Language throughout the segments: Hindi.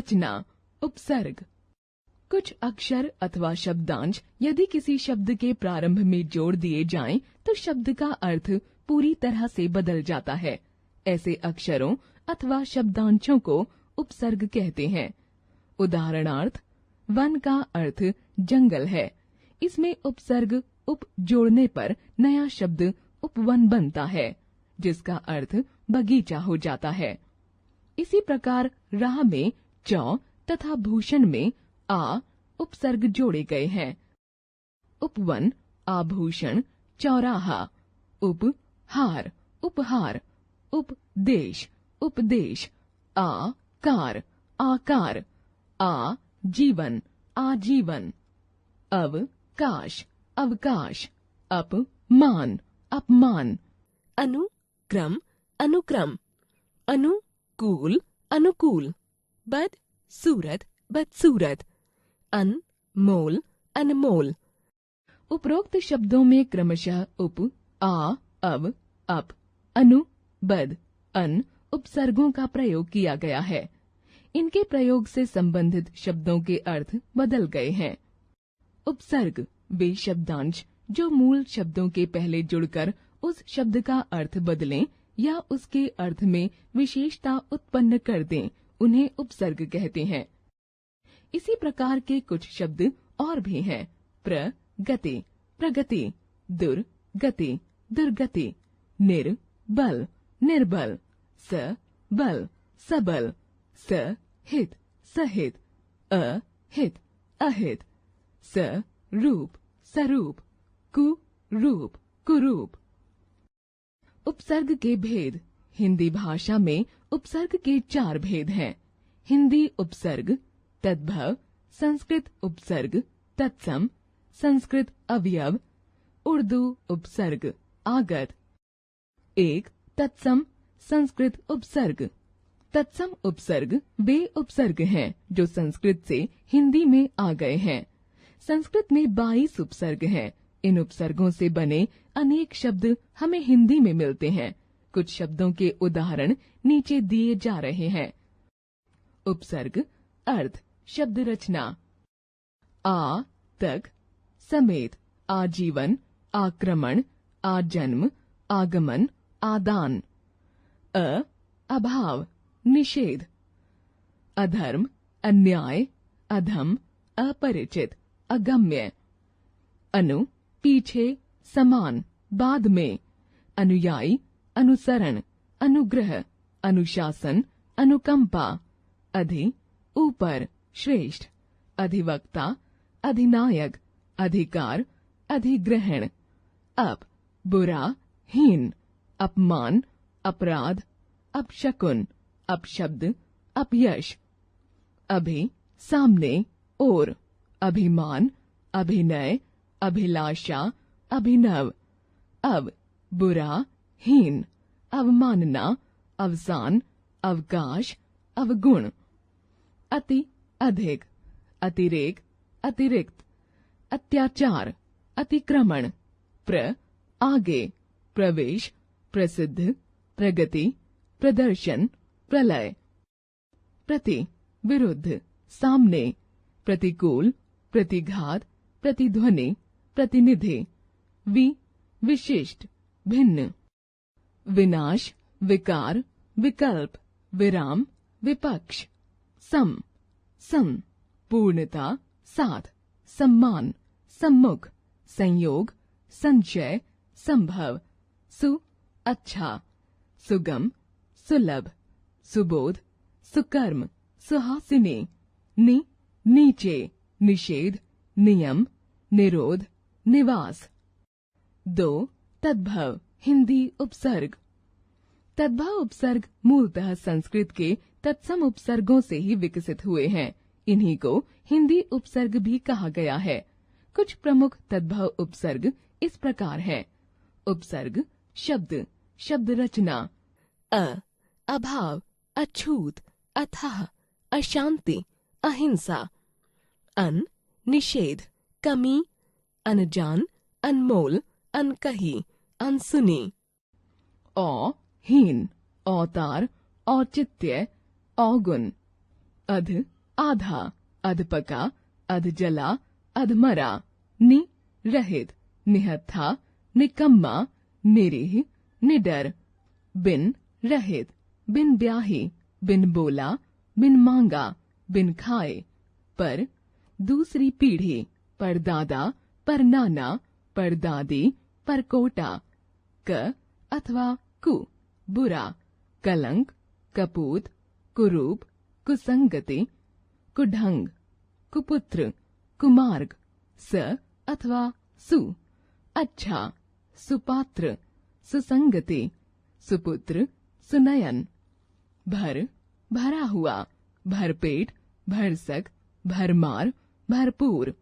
रचना, उपसर्ग। कुछ अक्षर अथवा शब्दांश यदि किसी शब्द के प्रारंभ में जोड़ दिए जाएं, तो शब्द का अर्थ पूरी तरह से बदल जाता है। ऐसे अक्षरों अथवा शब्दांशों को उपसर्ग कहते हैं। उदाहरणार्थ, वन का अर्थ जंगल है। इसमें उपसर्ग उप जोड़ने पर नया शब्द उपवन बनता है, जिसका अर्थ बगीचा हो जाता है। इसी प्रकार राह में चौ तथा भूषण में आ उपसर्ग जोड़े गए हैं। उपवन, आभूषण, चौराहा। उपहार, उपहार। उपदेश, उपदेश। आकार, आकार। आजीवन, आजीवन। अवकाश, अवकाश। अपमान, अपमान। अनुक्रम, अनुक्रम। अनुकूल, अनुकूल। बदसूरत, बदसूरत। अनमोल, अनमोल। उपरोक्त शब्दों में क्रमशः उप, आ, अव, अप, अनु, बद, अन उपसर्गों का प्रयोग किया गया है। इनके प्रयोग से संबंधित शब्दों के अर्थ बदल गए हैं। उपसर्ग वे शब्दांश जो मूल शब्दों के पहले जुड़कर उस शब्द का अर्थ बदलें या उसके अर्थ में विशेषता उत्पन्न कर दें, उन्हें उपसर्ग कहते हैं। इसी प्रकार के कुछ शब्द और भी हैं। प्रगति, प्रगति। दुर्गति, दुर्गति। निर्बल, निर्बल। सबल, सबल। सहित, सहित। अहित, अहित। सरूप, सरूप। कुरूप, कुरूप। उपसर्ग के भेद। हिंदी भाषा में उपसर्ग के 4 भेद हैं। हिंदी उपसर्ग, तद्भव, संस्कृत उपसर्ग, तत्सम, संस्कृत अवयव। उर्दू उपसर्ग, आगत। 1. तत्सम संस्कृत उपसर्ग। तत्सम उपसर्ग वे उपसर्ग हैं जो संस्कृत से हिंदी में आ गए हैं। संस्कृत में 22 उपसर्ग हैं। इन उपसर्गों से बने अनेक शब्द हमें हिंदी में मिलते हैं। कुछ शब्दों के उदाहरण नीचे दिए जा रहे हैं। उपसर्ग, अर्थ, शब्द रचना। आ तक, समेत। आजीवन, आक्रमण, आजन्म, आगमन, आदान। अभाव, निषेध। अधर्म, अन्याय, अधम, अपरिचित, अगम्य। अनु, पीछे, समान, बाद में। अनुयायी, अनुसरण, अनुग्रह, अनुशासन, अनुकंपा। अधि, ऊपर, श्रेष्ठ। अधिवक्ता, अधिनायक, अधिकार, अधिग्रहण। अप, बुरा, हीन। अपमान, अपराध, अपशकुन, अपशब्द, अपयश। अभि, सामने, और। अभिमान, अभिनय, अभिलाषा, अभिनव। अव, बुरा, हीन। अवमानना, अवसान, अवकाश, अवगुण। अति, अधिक, अतिरेक, अतिरिक्त। अत्याचार, अतिक्रमण। आगे, प्रवेश, प्रसिद्ध, प्रगति, प्रदर्शन, प्रलय। प्रति, विरुद्ध, सामने। प्रतिकूल, प्रतिघात, प्रतिध्वनि, प्रतिनिधि। विशिष्ट, भिन्न। विनाश, विकार, विकल्प, विराम, विपक्ष। सम, पूर्णता, साथ, सम्मान, सम्मुख, संयोग, संशय, संभव। अच्छा, सुगम, सुलभ, सुबोध, सुकर्म, सुहासिनी। नीचे, निषेध, नियम, निरोध, निवास। 2. तद्भव, हिंदी उपसर्ग। तद्भव उपसर्ग मूलतः संस्कृत के तत्सम उपसर्गों से ही विकसित हुए हैं। इन्हीं को हिंदी उपसर्ग भी कहा गया है। कुछ प्रमुख तद्भव उपसर्ग इस प्रकार हैं। उपसर्ग, शब्द, शब्द रचना। अभाव, अछूत, अथाह, अशांति, अहिंसा। निषेध, कमी, अनजान, अनमोल, अनकही, अनसुनी। हीन, अवतार, औचित्य, अवगुण। आधा, अधपका, अधजला, अधमरा। नि रहित, निहत्था, निकम्मा, निरीह, निडर। बिन रहित, बिन ब्याहे, बिन बोला, बिन मांगा, बिन खाए। पर दूसरी पीढ़ी, परदादा, परनाना, परदादी, परकोटा। क अथवा कु, बुरा, कलंक, कपूत, कुरूप, कुसंगति, कुढंग, कुपुत्र, कुमार्ग। स अथवा सु, अच्छा, सुपात्र, सुसंगति, सुपुत्र, सुनयन। भर, भरा हुआ, भरपेट, भरसक, भरमार, भरपूर।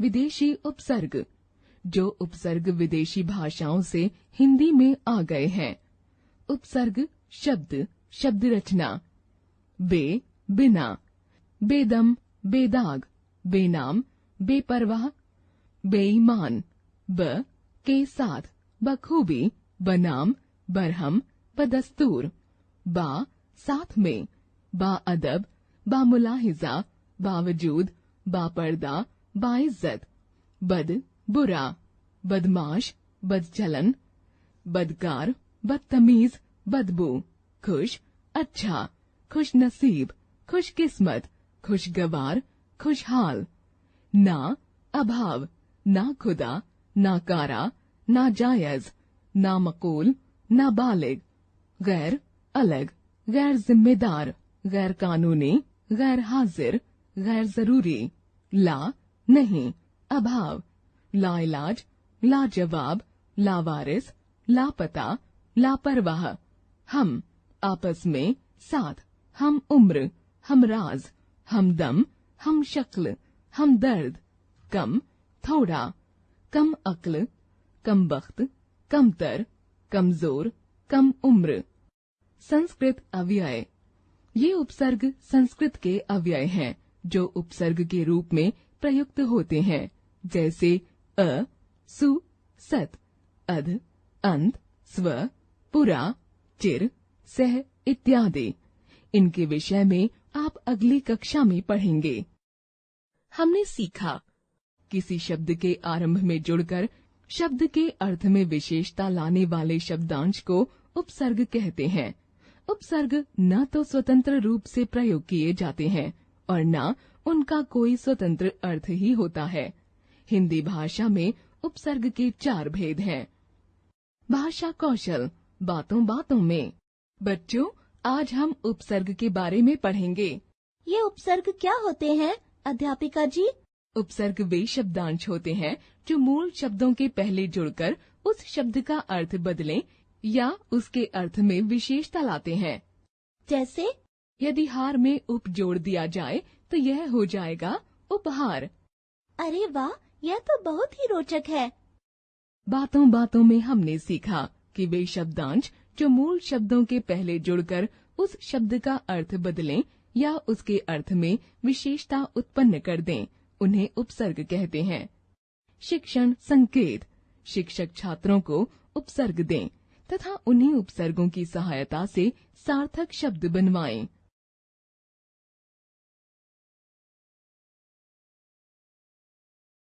विदेशी उपसर्ग। जो उपसर्ग विदेशी भाषाओं से हिंदी में आ गए हैं। उपसर्ग शब्द, शब्द रचना। बे, बिना। बेदम, बेदाग। बेनाम, बेपरवाह। बेईमान। ब, के साथ, बखूबी, बनाम, बरहम, बदस्तूर। बा, साथ में। बाअदब, बामुलाहिजा, बावजूद, बापर्दा, बाइज्जत। बद, बुरा। बदमाश, बदचलन। बदकार, बदतमीज, बदबू। खुश, अच्छा। खुश नसीब, खुशकिस्मत, खुशगवार, खुशहाल। ना, अभाव। ना खुदा, नाकारा, नाजायज। नामकूल, नाबालिग। गैर, अलग। गैर जिम्मेदार, गैर कानूनी, गैर हाजिर, गैर जरूरी। ला, नहीं, अभाव। लाइलाज, लाजवाब, लावारिस, लापता, लापरवाह। हम, आपस में, साथ। हम उम्र, हमराज, हमदम, हम शक्ल, हम दर्द। कम, थोड़ा। कम अक्ल, कम बख्त, कमतर, कमजोर, कम उम्र। संस्कृत अव्यय। ये उपसर्ग संस्कृत के अव्यय हैं जो उपसर्ग के रूप में प्रयुक्त होते हैं, जैसे अ, सु, सत, अध, अंत, स्व, पुरा, चिर, सह इत्यादि। इनके विषय में आप अगली कक्षा में पढ़ेंगे। हमने सीखा, किसी शब्द के आरंभ में जुड़कर शब्द के अर्थ में विशेषता लाने वाले शब्दांश को उपसर्ग कहते हैं। उपसर्ग न तो स्वतंत्र रूप से प्रयोग किए जाते हैं और न उनका कोई स्वतंत्र अर्थ ही होता है। हिंदी भाषा में उपसर्ग के 4 भेद हैं। भाषा कौशल, बातों बातों में। बच्चों, आज हम उपसर्ग के बारे में पढ़ेंगे। ये उपसर्ग क्या होते हैं, अध्यापिका जी? उपसर्ग वे शब्दांश होते हैं जो मूल शब्दों के पहले जुड़कर उस शब्द का अर्थ बदलें या उसके अर्थ में विशेषता लाते हैं। जैसे? यदि हार में उप जोड़ दिया जाए तो यह हो जाएगा उपहार। अरे वाह, यह तो बहुत ही रोचक है। बातों बातों में हमने सीखा कि वे शब्दांश जो मूल शब्दों के पहले जुड़कर उस शब्द का अर्थ बदलें या उसके अर्थ में विशेषता उत्पन्न कर दें, उन्हें उपसर्ग कहते हैं। शिक्षण संकेत, शिक्षक छात्रों को उपसर्ग दें तथा उन्हीं उपसर्गों की सहायता से सार्थक शब्द बनवाएं।